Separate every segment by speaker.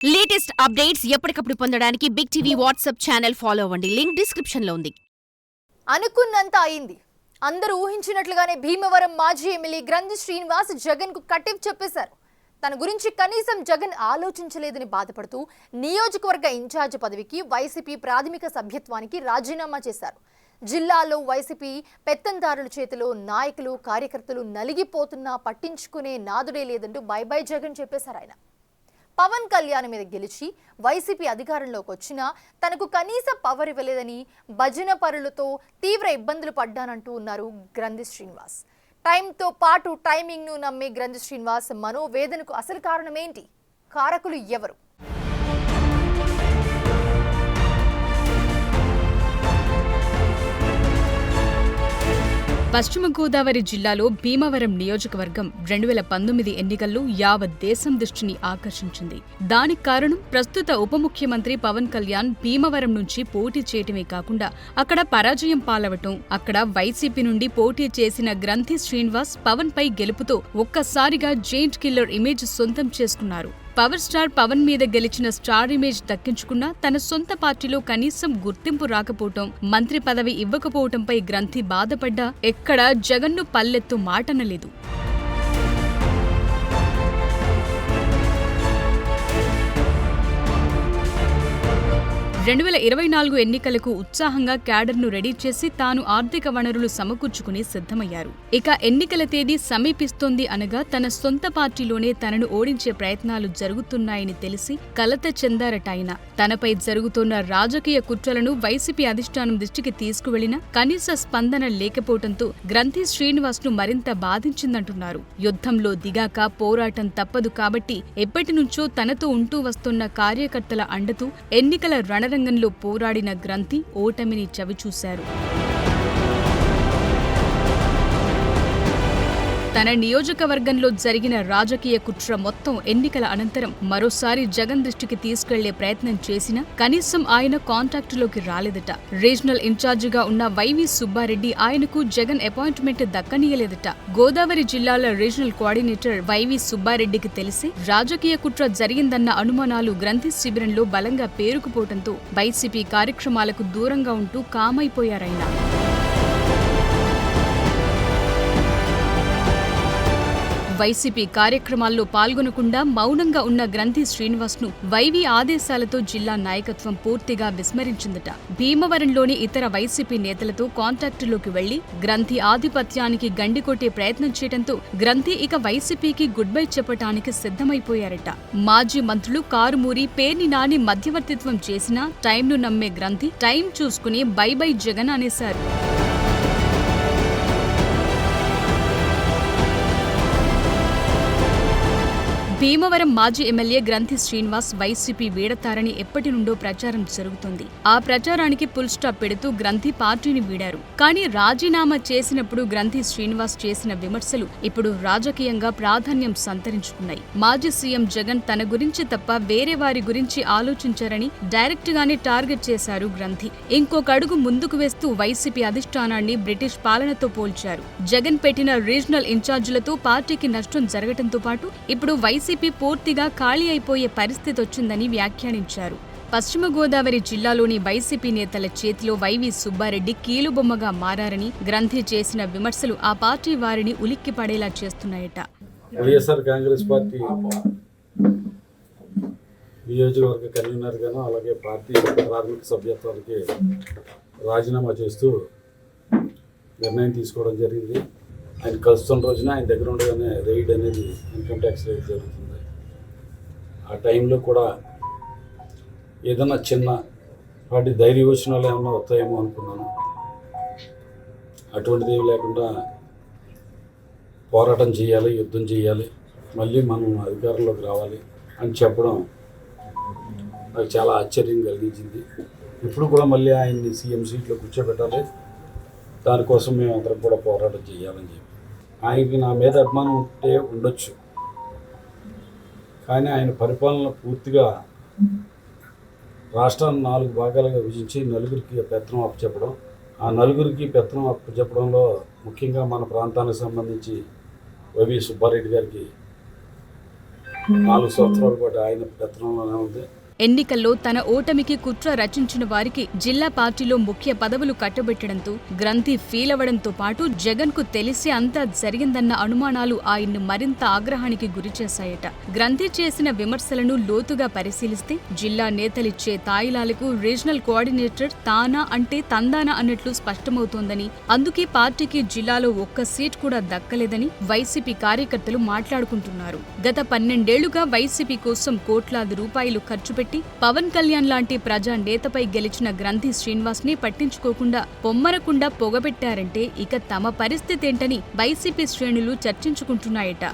Speaker 1: Latest updates ఎప్పటికప్పుడు పొందడానికి big TV WhatsApp channel follow అవ్వండి. లింక్ డిస్క్రిప్షన్ లో ఉంది.
Speaker 2: అనుకున్నంత అయింది. అందరూ ఊహించినట్లుగానే భీమవరం మాజీ ఎమ్మెల్యే గ్రంథి శ్రీనివాస్ జగన్ కు కటిఫ్ చెప్పేశారు. తన గురించి కనీసం జగన్ ఆలోచించలేదని బాధపడుతూ నియోజకవర్గ ఇన్ఛార్జ్ పదవికి వైసీపీ ప్రాథమిక సభ్యత్వానికి రాజీనామా చేశారు. జిల్లాలో వైసీపీ పెత్తందారుల చేతిలో నాయకులు కార్యకర్తలు నలిగిపోతున్నా పట్టించుకునే నాదుడే లేదంటూ బై బై జగన్ చెప్పేశారు. ఆయన పవన్ కళ్యాణ్ మీద గెలిచి వైసీపీ అధికారంలోకి వచ్చినా తనకు కనీస పవర్ ఇవ్వలేదని భజన పరులతో తీవ్ర ఇబ్బందులు పడ్డానంటూ ఉన్నారు గ్రంథి శ్రీనివాస్. టైంతో పాటు టైమింగ్ను నమ్మే గ్రంథి శ్రీనివాస్ మనోవేదనకు అసలు కారణం ఏంటి? కారకులు ఎవరు?
Speaker 3: పశ్చిమ గోదావరి జిల్లాలో భీమవరం నియోజకవర్గం 2019 ఎన్నికల్లో యావత్ దేశం దృష్టిని ఆకర్షించింది. దానికి కారణం ప్రస్తుత ఉప ముఖ్యమంత్రి పవన్ కళ్యాణ్ భీమవరం నుంచి పోటీ చేయటమే కాకుండా అక్కడ పరాజయం పాలవటం, అక్కడ వైసీపీ నుండి పోటీ చేసిన గ్రంథి శ్రీనివాస్ పవన్ పై గెలుపుతో ఒక్కసారిగా జెయింట్ కిల్లర్ ఇమేజ్ సొంతం చేసుకున్నారు. పవర్ స్టార్ పవన్ మీద గెలిచిన స్టార్ ఇమేజ్ దక్కించుకున్నా తన సొంత పార్టీలో కనీసం గుర్తింపు రాకపోవటం, మంత్రి పదవి ఇవ్వకపోవటంపై గ్రంథి బాధపడ్డా ఎక్కడా జగన్ను పల్లెత్తు మాటనలేదు. 2024 ఎన్నికలకు ఉత్సాహంగా క్యాడర్ను రెడీ చేసి తాను ఆర్థిక వనరులు సమకూర్చుకుని సిద్ధమయ్యారు. ఇక ఎన్నికల తేదీ సమీపిస్తోంది అనగా తన సొంత పార్టీలోనే తనను ఓడించే ప్రయత్నాలు జరుగుతున్నాయని తెలిసి కలత చెందారటాయన. తనపై జరుగుతున్న రాజకీయ కుట్రలను వైసీపీ అధిష్టానం దృష్టికి తీసుకువెళ్లినా కనీస స్పందన లేకపోవడంతో గ్రంథి శ్రీనివాస్ ను మరింత బాధించిందంటున్నారు. యుద్ధంలో దిగాక పోరాటం తప్పదు కాబట్టి ఎప్పటినుంచో తనతో ఉంటూ వస్తున్న కార్యకర్తల అండతో ఎన్నికల రణరంగంలో పోరాడిన గ్రంథి ఓటమిని చవిచూశారు. తన నియోజకవర్గంలో జరిగిన రాజకీయ కుట్ర మొత్తం ఎన్నికల అనంతరం మరోసారి జగన్ దృష్టికి తీసుకెళ్లే ప్రయత్నం చేసినా కనీసం ఆయన కాంటాక్టులోకి రాలేదట. రీజనల్ ఇన్ఛార్జిగా ఉన్న వైవి సుబ్బారెడ్డి ఆయనకు జగన్ అపాయింట్మెంట్ దక్కనీయలేదట. గోదావరి జిల్లాల రీజనల్ కోఆర్డినేటర్ వైవి సుబ్బారెడ్డికి తెలిసి రాజకీయ కుట్ర జరిగిందన్న అనుమానాలు గ్రంథి శిబిరంలో బలంగా పేరుకుపోవడంతో వైసీపీ కార్యక్రమాలకు దూరంగా ఉంటూ కామైపోయారాయన. వైసీపీ కార్యక్రమాల్లో పాల్గొనకుండా మౌనంగా ఉన్న గ్రంథి శ్రీనివాస్ ను వైవి ఆదేశాలతో జిల్లా నాయకత్వం పూర్తిగా విస్మరించిందట. భీమవరంలోని ఇతర వైసీపీ నేతలతో కాంటాక్టులోకి వెళ్లి గ్రంథి ఆధిపత్యానికి గండికొట్టే ప్రయత్నం చేయడంతో గ్రంథి ఇక వైసీపీకి గుడ్ బై చెప్పటానికి సిద్ధమైపోయారట. మాజీ మంత్రులు కారుమూరి, పేర్ని నాని మధ్యవర్తిత్వం చేసినా టైంను నమ్మే గ్రంథి టైం చూసుకుని బై బై జగన్ అనేశారు. భీమవరం మాజీ ఎమ్మెల్యే గ్రంథి శ్రీనివాస్ వైసీపీ వీడతారని ఎప్పటి నుండో ప్రచారం జరుగుతోంది. ఆ ప్రచారానికి ఫుల్ స్టాప్ పెడుతూ గ్రంథి పార్టీని వీడారు. కానీ రాజీనామా చేసినప్పుడు గ్రంథి శ్రీనివాస్ చేసిన విమర్శలు ఇప్పుడు రాజకీయంగా ప్రాధాన్యం సంతరించుకున్నాయి. మాజీ సీఎం జగన్ తన గురించి తప్ప వేరే వారి గురించి ఆలోచించారని డైరెక్ట్ గానే టార్గెట్ చేశారు గ్రంథి. ఇంకొక అడుగు ముందుకు వేస్తూ వైసీపీ అధిష్టానాన్ని బ్రిటిష్ పాలనతో పోల్చారు. జగన్ పెట్టిన రీజనల్ ఇన్ఛార్జీలతో పార్టీకి నష్టం జరగడంతో పాటు ఇప్పుడు వైసీపీ పూర్తిగా ఖాళీ అయిపోయే పరిస్థితి వచ్చిందని వ్యాఖ్యానించారు. పశ్చిమ గోదావరి జిల్లాలోని వైసీపీ నేతల చేతిలో వైవి సుబ్బారెడ్డి కీలుబొమ్మగా మారారని గ్రంథి చేసిన విమర్శలు ఆ పార్టీ వారిని ఉలిక్కి పడేలా చేస్తున్నాయట.
Speaker 4: వైఎస్ఆర్ కాంగ్రెస్ పార్టీ నియోజకవర్గ కన్వీనర్ గాను అలాగే పార్టీ ప్రాథమిక సభ్యత్వానికి రాజీనామా చేస్తూ నిర్ణయం తీసుకోవడం జరిగింది. ఆయన కలుస్తున్న రోజున ఆయన దగ్గర ఉండగానే రైడ్ అనేది ఇన్కమ్ ట్యాక్స్ రైడ్ జరుగుతుంది. ఆ టైంలో కూడా ఏదైనా చిన్న వాటి ధైర్యవచనాలు ఏమన్నా వస్తాయేమో అనుకున్నాను. అటువంటిది ఏమి లేకుండా పోరాటం చేయాలి, యుద్ధం చేయాలి, మళ్ళీ మనం అధికారంలోకి రావాలి అని చెప్పడం నాకు చాలా ఆశ్చర్యం కలిగించింది. ఇప్పుడు కూడా మళ్ళీ ఆయన్ని సీఎం సీట్లో కూర్చోబెట్టాలి, దానికోసం మేము అందరం కూడా పోరాటం చేయాలని చెప్పి. ఆయనకి నా మీద అభిమానం ఉంటే ఉండొచ్చు, కానీ ఆయన పరిపాలన పూర్తిగా రాష్ట్రాన్ని 4 భాగాలుగా విభజించి నలుగురికి పెత్తనం అప్పచెప్పడం, ఆ నలుగురికి పెత్తనం అప్పచెప్పడంలో ముఖ్యంగా మన ప్రాంతానికి సంబంధించి వైవి సుబ్బారెడ్డి గారికి 4 సంవత్సరాల పాటు ఆయన పెత్తనంలోనే ఉంది.
Speaker 3: ఎన్నికల్లో తన ఓటమికి కుట్ర రచించిన వారికి జిల్లా పార్టీలో ముఖ్య పదవులు కట్టబెట్టడంతో గ్రంథి ఫీల్ అవ్వడంతో పాటు జగన్ కు తెలిసి అంతా జరిగిందన్న అనుమానాలు ఆయన్ను మరింత ఆగ్రహానికి గురిచేశాయట. గ్రంథి చేసిన విమర్శలను లోతుగా పరిశీలిస్తే జిల్లా నేతలిచ్చే తాయిలాలకు రీజనల్ కోఆర్డినేటర్ తానా అంటే తందానా అన్నట్లు స్పష్టమవుతోందని, అందుకే పార్టీకి జిల్లాలో ఒక్క సీట్ కూడా దక్కలేదని వైసీపీ కార్యకర్తలు మాట్లాడుకుంటున్నారు. గత 12 ఏళ్లుగా వైసీపీ కోసం కోట్లాది రూపాయలు ఖర్చు పెట్టి పవన్ కళ్యాణ్ లాంటి ప్రజా నేతపై గెలిచిన గ్రంథి శ్రీనివాస్ ని పట్టించుకోకుండా పొమ్మరకుండా పొగబెట్టారంటే ఇక తమ పరిస్థితేంటని వైసీపీ శ్రేణులు చర్చించుకుంటున్నాయట.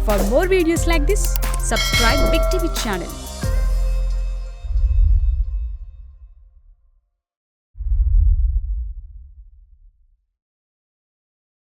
Speaker 3: For more videos like this, subscribe Big TV channel.